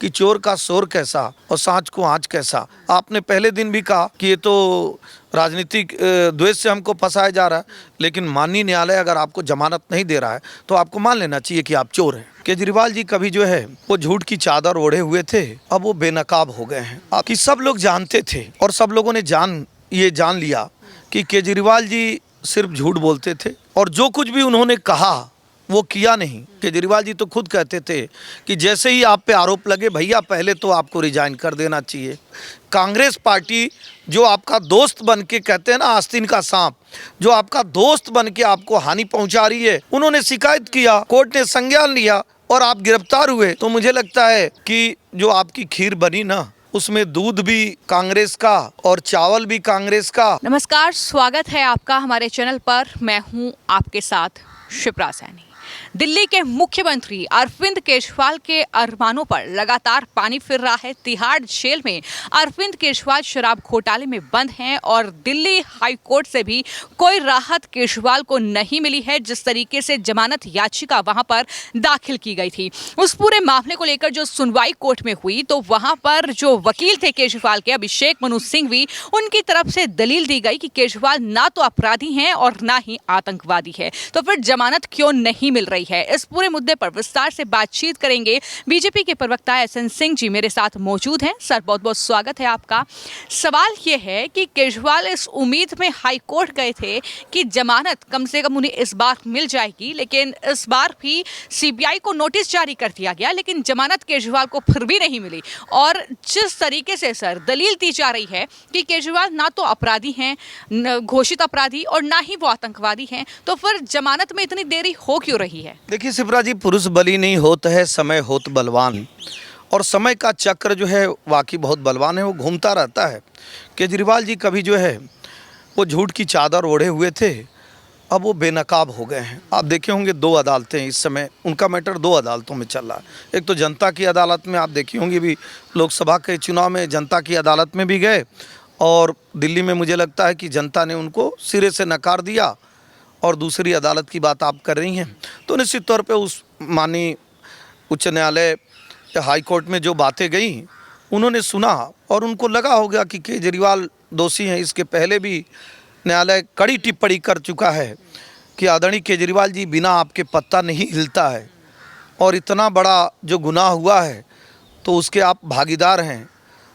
कि चोर का शोर कैसा और सांच को आँच कैसा। आपने पहले दिन भी कहा कि ये तो राजनीतिक द्वेष से हमको फंसाया जा रहा है, लेकिन माननीय न्यायालय अगर आपको जमानत नहीं दे रहा है तो आपको मान लेना चाहिए कि आप चोर हैं। केजरीवाल जी कभी जो है वो झूठ की चादर ओढ़े हुए थे, अब वो बेनकाब हो गए हैं। कि सब लोग जानते थे और सब लोगों ने जान लिया कि केजरीवाल जी सिर्फ झूठ बोलते थे और जो कुछ भी उन्होंने कहा वो किया नहीं। केजरीवाल जी तो खुद कहते थे कि जैसे ही आप पे आरोप लगे, भैया पहले तो आपको रिजाइन कर देना चाहिए। कांग्रेस पार्टी जो आपका दोस्त बन के, कहते हैं ना आस्तीन का सांप, जो आपका दोस्त बन के आपको हानि पहुंचा रही है, उन्होंने शिकायत किया, कोर्ट ने संज्ञान लिया और आप गिरफ्तार हुए। तो मुझे लगता है कि जो आपकी खीर बनी ना, उसमें दूध भी कांग्रेस का और चावल भी कांग्रेस का। नमस्कार, स्वागत है आपका हमारे चैनल पर। मैं हूं आपके साथ शिप्रा सैनी। दिल्ली के मुख्यमंत्री अरविंद केजरीवाल के अरमानों पर लगातार पानी फिर रहा है। तिहाड़ जेल में अरविंद केजरीवाल शराब घोटाले में बंद हैं और दिल्ली हाई कोर्ट से भी कोई राहत केजरीवाल को नहीं मिली है। जिस तरीके से जमानत याचिका वहां पर दाखिल की गई थी, उस पूरे मामले को लेकर जो सुनवाई कोर्ट में हुई, तो वहां पर जो वकील थे केजरीवाल के, अभिषेक मनु सिंघवी, उनकी तरफ से दलील दी गई कि केजरीवाल ना तो अपराधी हैं और ना ही आतंकवादी है, तो फिर जमानत क्यों नहीं मिल रही है। इस पूरे मुद्दे पर विस्तार से बातचीत करेंगे। बीजेपी के प्रवक्ता एसएन सिंह जी मेरे साथ मौजूद हैं। सर, बहुत बहुत स्वागत है आपका। सवाल यह है कि केजरीवाल इस उम्मीद में हाई कोर्ट गए थे कि जमानत कम से कम उन्हें इस बार मिल जाएगी, लेकिन इस बार भी सीबीआई को नोटिस जारी कर दिया गया, लेकिन जमानत केजरीवाल को फिर भी नहीं मिली। और जिस तरीके से सर दलील दी जा रही है कि केजरीवाल ना तो अपराधी हैं, घोषित अपराधी, और ना ही वो आतंकवादी हैं, तो फिर जमानत में इतनी देरी हो क्यों रही है? देखिए शिप्रा जी, पुरुष बली नहीं होता है, समय होत बलवान। और समय का चक्र जो है वाकई बहुत बलवान है, वो घूमता रहता है। केजरीवाल जी कभी जो है वो झूठ की चादर ओढ़े हुए थे, अब वो बेनकाब हो गए हैं। आप देखे होंगे दो अदालतें इस समय, उनका मैटर दो अदालतों में चल रहा है। एक तो जनता की अदालत में, आप देखी होंगी भी लोकसभा के चुनाव में जनता की अदालत में भी गए, और दिल्ली में मुझे लगता है कि जनता ने उनको सिरे से नकार दिया। और दूसरी अदालत की बात आप कर रही हैं, तो निश्चित तौर पे उस माननीय उच्च न्यायालय या हाई कोर्ट में जो बातें गई, उन्होंने सुना और उनको लगा होगा कि केजरीवाल दोषी हैं। इसके पहले भी न्यायालय कड़ी टिप्पणी कर चुका है कि आदरणीय केजरीवाल जी, बिना आपके पत्ता नहीं हिलता है और इतना बड़ा जो गुनाह हुआ है तो उसके आप भागीदार हैं।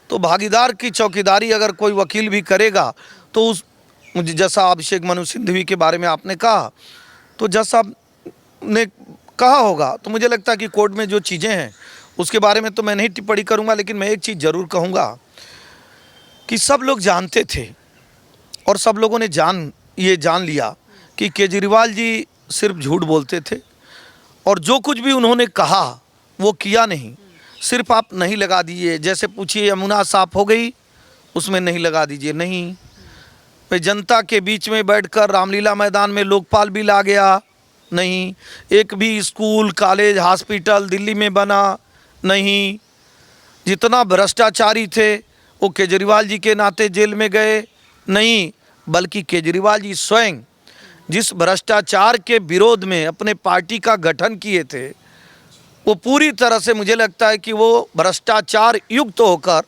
तो भागीदार की चौकीदारी अगर कोई वकील भी करेगा तो उस मुझे जैसा अभिषेक मनु सिंघवी के बारे में आपने कहा, तो जैसा ने कहा होगा, तो मुझे लगता है कि कोर्ट में जो चीज़ें हैं उसके बारे में तो मैं नहीं टिप्पणी करूंगा, लेकिन मैं एक चीज़ ज़रूर कहूँगा कि सब लोग जानते थे और सब लोगों ने जान लिया कि केजरीवाल जी सिर्फ झूठ बोलते थे और जो कुछ भी उन्होंने कहा वो किया नहीं। सिर्फ आप नहीं लगा दीजिए, जैसे पूछिए यमुना साफ हो गई, उसमें नहीं लगा दीजिए, नहीं। भाई जनता के बीच में बैठकर रामलीला मैदान में लोकपाल बिल आ गया, नहीं। एक भी स्कूल, कॉलेज, हॉस्पिटल दिल्ली में बना नहीं। जितना भ्रष्टाचारी थे वो केजरीवाल जी के नाते जेल में गए नहीं, बल्कि केजरीवाल जी स्वयं जिस भ्रष्टाचार के विरोध में अपने पार्टी का गठन किए थे, वो पूरी तरह से मुझे लगता है कि वो भ्रष्टाचार युक्त होकर,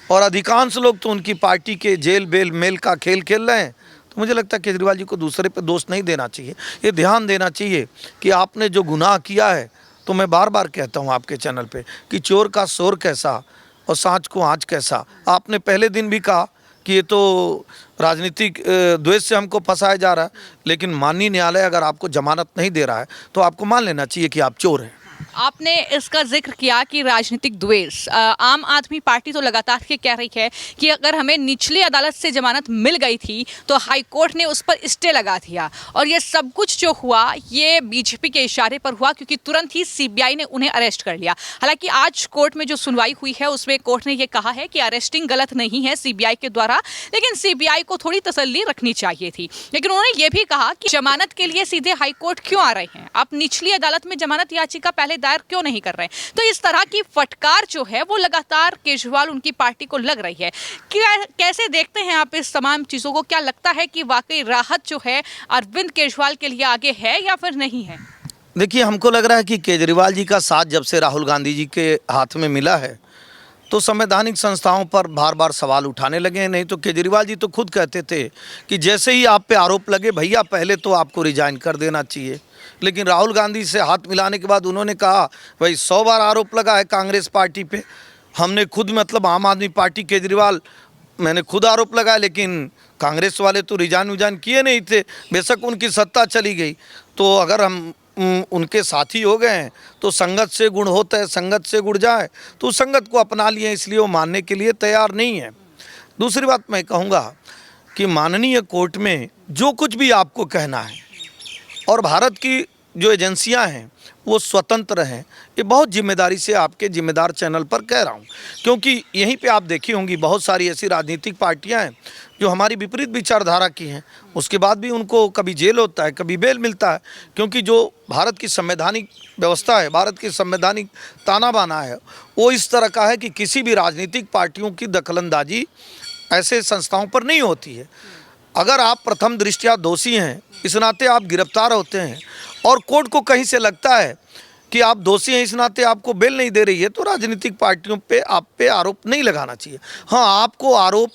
और अधिकांश लोग तो उनकी पार्टी के जेल बेल मेल का खेल खेल रहे हैं। तो मुझे लगता है केजरीवाल जी को दूसरे पे दोष नहीं देना चाहिए, ये ध्यान देना चाहिए कि आपने जो गुनाह किया है, तो मैं बार बार कहता हूँ आपके चैनल पे कि चोर का शोर कैसा और सांच को आँच कैसा। आपने पहले दिन भी कहा कि ये तो राजनीतिक द्वेष से हमको फंसाया जा रहा है, लेकिन माननीय न्यायालय अगर आपको जमानत नहीं दे रहा है तो आपको मान लेना चाहिए कि आप चोर हैं। आपने इसका जिक्र किया कि राजनीतिक द्वेष, आम आदमी पार्टी तो लगातार ये कह रही है कि अगर हमें निचली अदालत से जमानत मिल गई थी तो हाई कोर्ट ने उस पर स्टे लगा दिया, और ये सब कुछ जो हुआ ये बीजेपी के इशारे पर हुआ, क्योंकि तुरंत ही सीबीआई ने उन्हें अरेस्ट कर लिया। हालांकि आज कोर्ट में जो सुनवाई हुई है उसमें कोर्ट ने ये कहा है कि अरेस्टिंग गलत नहीं है सीबीआई के द्वारा, लेकिन सीबीआई को थोड़ी तसल्ली रखनी चाहिए थी। लेकिन उन्होंने ये भी कहा कि जमानत के लिए सीधे हाई कोर्ट क्यों आ रहे हैं, आप निचली अदालत में जमानत याचिका पहले दायर क्यों नहीं कर रहे हैं। तो इस तरह की फटकार जो है वो लगातार केजरीवाल उनकी पार्टी को लग रही है। कैसे देखते हैं आप इस तमाम चीजों को? क्या लगता है कि वाकई राहत जो है अरविंद केजरीवाल के लिए आगे है या फिर नहीं है? देखिए, हमको लग रहा है कि केजरीवाल जी का साथ जब से राहुल गांधी जी के हाथ में मिला है, तो संवैधानिक संस्थाओं पर बार बार सवाल उठाने लगे हैं। नहीं तो केजरीवाल जी तो खुद कहते थे कि जैसे ही आप पे आरोप लगे भैया पहले तो आपको रिजाइन कर देना चाहिए। लेकिन राहुल गांधी से हाथ मिलाने के बाद उन्होंने कहा भाई 100 बार आरोप लगा है कांग्रेस पार्टी पे, हमने खुद मतलब आम आदमी पार्टी केजरीवाल मैंने खुद आरोप लगाया, लेकिन कांग्रेस वाले तो रिजाइन किए नहीं थे, बेशक उनकी सत्ता चली गई। तो अगर हम उनके साथी हो गए हैं तो संगत से गुण होता है, संगत से गुण जाए, तो संगत को अपना लिए, इसलिए वो मानने के लिए तैयार नहीं है। दूसरी बात मैं कहूँगा कि माननीय कोर्ट में जो कुछ भी आपको कहना है और भारत की जो एजेंसियां हैं वो स्वतंत्र हैं, ये बहुत जिम्मेदारी से आपके जिम्मेदार चैनल पर कह रहा हूँ, क्योंकि यहीं पे आप देखी होंगी बहुत सारी ऐसी राजनीतिक पार्टियां हैं जो हमारी विपरीत विचारधारा की हैं, उसके बाद भी उनको कभी जेल होता है कभी बेल मिलता है, क्योंकि जो भारत की संवैधानिक व्यवस्था है, भारत की संवैधानिक ताना बाना है, वो इस तरह का है कि किसी भी राजनीतिक पार्टियों की दखलंदाजी ऐसे संस्थाओं पर नहीं होती है। अगर आप प्रथम दृष्टया दोषी हैं, इस नाते आप गिरफ्तार होते हैं और कोर्ट को कहीं से लगता है कि आप दोषी हैं, इस नाते आपको बेल नहीं दे रही है, तो राजनीतिक पार्टियों पे आप पे आरोप नहीं लगाना चाहिए। हाँ, आपको आरोप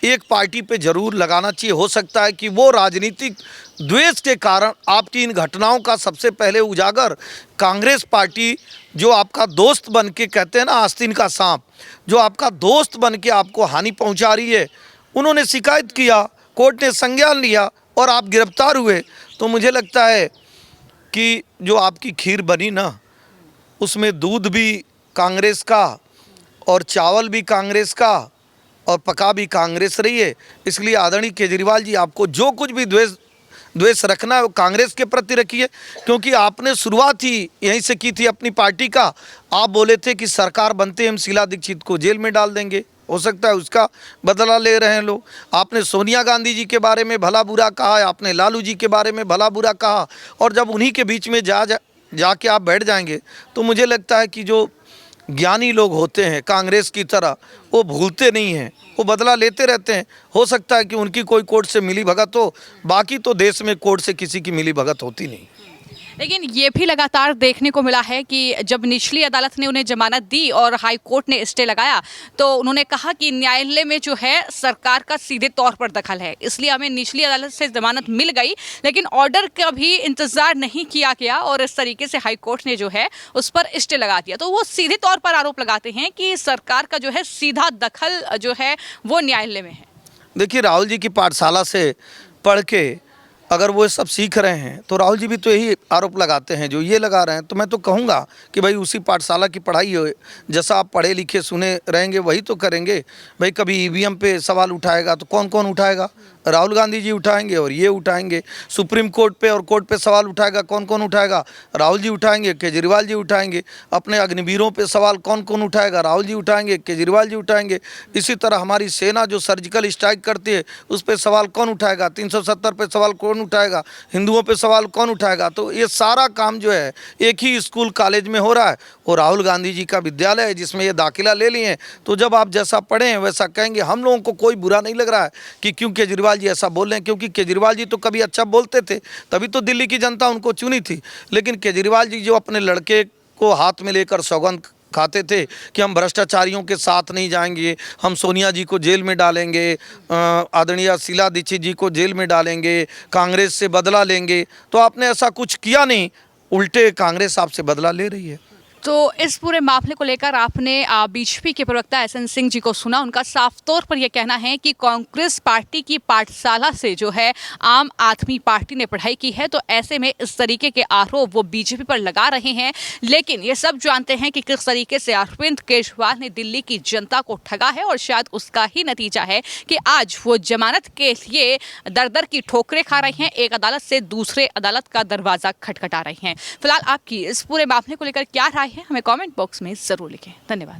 एक पार्टी पे जरूर लगाना चाहिए। हो सकता है कि वो राजनीतिक द्वेष के कारण आपकी इन घटनाओं का सबसे पहले उजागर कांग्रेस पार्टी, जो आपका दोस्त बन के, कहते हैं ना आस्तीन का सांप, जो आपका दोस्त बन के आपको हानि पहुंचा रही है, उन्होंने शिकायत किया, कोर्ट ने संज्ञान लिया और आप गिरफ्तार हुए। तो मुझे लगता है कि जो आपकी खीर बनी ना, उसमें दूध भी कांग्रेस का और चावल भी कांग्रेस का और पका भी कांग्रेस रही है। इसलिए आदरणीय केजरीवाल जी, आपको जो कुछ भी द्वेष रखना है वो कांग्रेस के प्रति रखिए, क्योंकि आपने शुरुआत ही यहीं से की थी अपनी पार्टी का। आप बोले थे कि सरकार बनते हम शीला दीक्षित को जेल में डाल देंगे, हो सकता है उसका बदला ले रहे हैं लोग। आपने सोनिया गांधी जी के बारे में भला बुरा कहा, आपने लालू जी के बारे में भला बुरा कहा, और जब उन्हीं के बीच में जाके आप बैठ जाएंगे तो मुझे लगता है कि जो ज्ञानी लोग होते हैं कांग्रेस की तरह, वो भूलते नहीं हैं, वो बदला लेते रहते हैं। हो सकता है कि उनकी कोई कोर्ट से मिली भगत हो, बाकी तो देश में कोर्ट से किसी की मिली भगत होती नहीं। लेकिन ये भी लगातार देखने को मिला है कि जब निचली अदालत ने उन्हें जमानत दी और हाई कोर्ट ने स्टे लगाया, तो उन्होंने कहा कि न्यायालय में जो है सरकार का सीधे तौर पर दखल है, इसलिए हमें निचली अदालत से जमानत मिल गई, लेकिन ऑर्डर का भी इंतजार नहीं किया गया और इस तरीके से हाई कोर्ट ने जो है उस पर स्टे लगा दिया। तो वो सीधे तौर पर आरोप लगाते हैं कि सरकार का जो है सीधा दखल जो है वो न्यायालय में है। देखिए, राहुल जी की पाठशाला से पढ़ के अगर वो सब सीख रहे हैं तो राहुल जी भी तो यही आरोप लगाते हैं जो ये लगा रहे हैं। तो मैं तो कहूँगा कि भाई उसी पाठशाला की पढ़ाई हो, जैसा आप पढ़े लिखे सुने रहेंगे वही तो करेंगे। भाई कभी ईवीएम पे सवाल उठाएगा तो कौन कौन उठाएगा? राहुल गांधी जी उठाएंगे और ये उठाएंगे। सुप्रीम कोर्ट पे और कोर्ट पे सवाल उठाएगा कौन कौन उठाएगा? राहुल जी उठाएंगे, केजरीवाल जी उठाएंगे। अपने अग्निवीरों पे सवाल कौन कौन उठाएगा? राहुल जी उठाएंगे, केजरीवाल जी उठाएंगे। इसी तरह हमारी सेना जो सर्जिकल स्ट्राइक करती है उस पर सवाल कौन उठाएगा? 370 पे सवाल कौन उठाएगा? हिंदुओं पे सवाल कौन उठाएगा? तो ये सारा काम जो है एक ही स्कूल कॉलेज में हो रहा है, और राहुल गांधी जी का विद्यालय है जिसमें ये दाखिला ले लिए हैं। तो जब आप जैसा पढ़े हैं वैसा कहेंगे। हम लोगों को कोई बुरा नहीं लग रहा है कि क्यों केजरीवाल जी ऐसा बोल रहे हैं, क्योंकि केजरीवाल जी तो कभी अच्छा बोलते थे, तभी तो दिल्ली की जनता उनको चुनी थी। लेकिन केजरीवाल जी जो अपने लड़के को हाथ में लेकर सौगंध खाते थे कि हम भ्रष्टाचारियों के साथ नहीं जाएंगे, हम सोनिया जी को जेल में डालेंगे, आदरणीय शीला दीक्षित जी को जेल में डालेंगे, कांग्रेस से बदला लेंगे, तो आपने ऐसा कुछ किया नहीं, उल्टे कांग्रेस आपसे बदला ले रही है। तो इस पूरे मामले को लेकर आपने बीजेपी के प्रवक्ता एसएन सिंह जी को सुना। उनका साफ तौर पर यह कहना है कि कांग्रेस पार्टी की पाठशाला से जो है आम आदमी पार्टी ने पढ़ाई की है, तो ऐसे में इस तरीके के आरोप वो बीजेपी पर लगा रहे हैं। लेकिन ये सब जानते हैं कि किस तरीके से अरविंद केजरीवाल ने दिल्ली की जनता को ठगा है, और शायद उसका ही नतीजा है कि आज वो जमानत के लिए दर दर की ठोकरें खा रहे हैं, एक अदालत से दूसरे अदालत का दरवाजा खटखटा रहे हैं। फिलहाल आपकी इस पूरे मामले को लेकर क्या राय है, हमें कमेंट बॉक्स में जरूर लिखें। धन्यवाद।